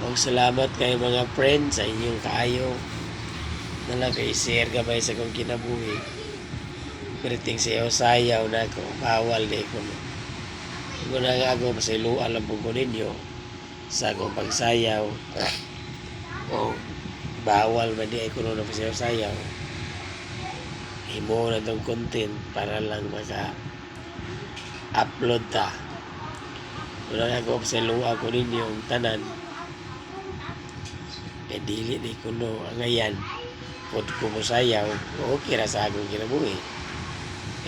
Salamat kay mga friends sa inyong kaayo. Nalang kay share gamay sa kong kinabuhi. Piriting siya sayaw na ko. Bawal di ko. Muna nga ako pasaylo alam po ko ninyo sa akong pagsayaw. O bawal ba di ay kuno na pasayaw-sayaw. Himo na itong content para lang maka-upload ta. Muna nga ako pasaylo ako ninyo ang tanan. Dili di kuno ang ayan. Kung kumusayaw, okay ra sa akong kinabuhi.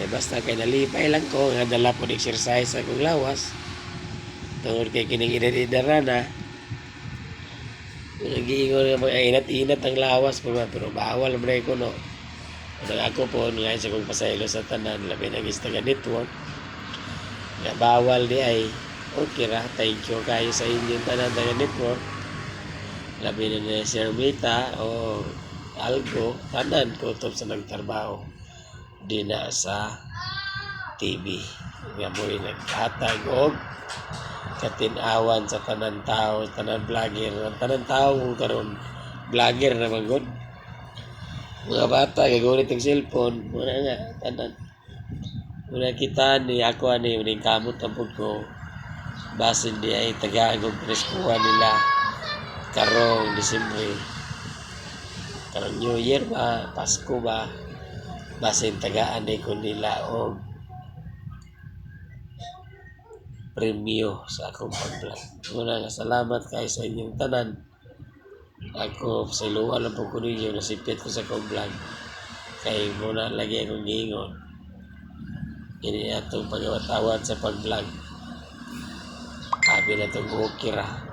Basta kay nalipay lang ko, nga dala po exercise akong lawas. Tungod kay kining edad-edara na, nag-iingon nga mga inat-inat ang lawas po ba, pero bawal mo na kuno. Kung ako po, ngayon sa kong pasaylo sa tanan, labi ng Instagram network, nga bawal di ay, okay ra, thank you kayo sa inyong tanan ng network. Labi na ni Sir Mita o algo, tanan ko top sa nagtrabaho di na sa TV nga mo'y naghatag og katinawan sa tanan tao, tanan vlogger, tanan tao karon vlogger na magod mga bata gagunit ang cellphone muna nga tanan muna kita ni ako ani uning kamot ang pud ko basin di ay tagaan og preskuha nila karong Disyembre, karong New Year ba, Pasko ba, basin tagaan din ko nila o premyo sa akong pag-vlog. Muna nga, salamat kayo sa inyong tanan. Ako, sa iluwa lang po ko ninyo, nasipit ko sa akong vlog. Kaya muna lagi akong giingon. Hindi na itong pagawatawad sa pag-vlog. Sabi na itong ukira.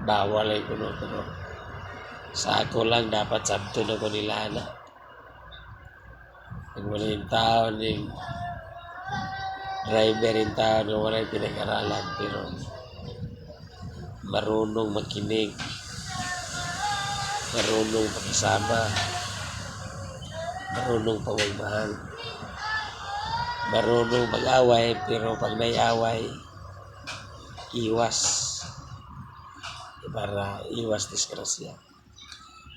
Bawal ay kuno. Sa ako lang dapat sabto na ko nila na. Pag wala yung tao ng driver yung tao na wala yung pinag-aralan pero marunong makinig, marunong pakisama, marunong pamagmahal, marunong mag-away pero pag may-away iwas para iwas disgrasya.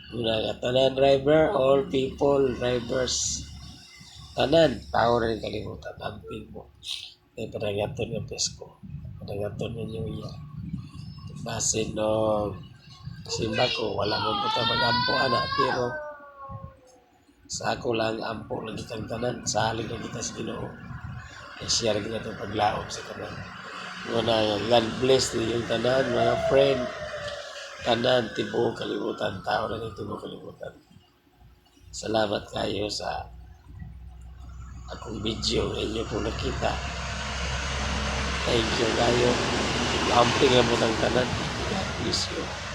Muna nga tanan driver, all people, drivers, tanan, tao rin kalimutan, amping mo. Kaya panagaton ng Pesko, panagaton ng New Year. Basin no, simba ko, wala mo puta mag-ampo anak, pero sa ako lang, ampo lang kitang tanan, salig na kita sa Ginoo. I-share kita itong paglaom sa tanan. Muna nga, God bless yung tanan, mga friend, tanan, tibuong kalimutan, tao na yung tibuong kalimutan. Salamat kayo sa akong video inyo po nakita. Thank you kayo. Amping mo ng tanan. God bless you.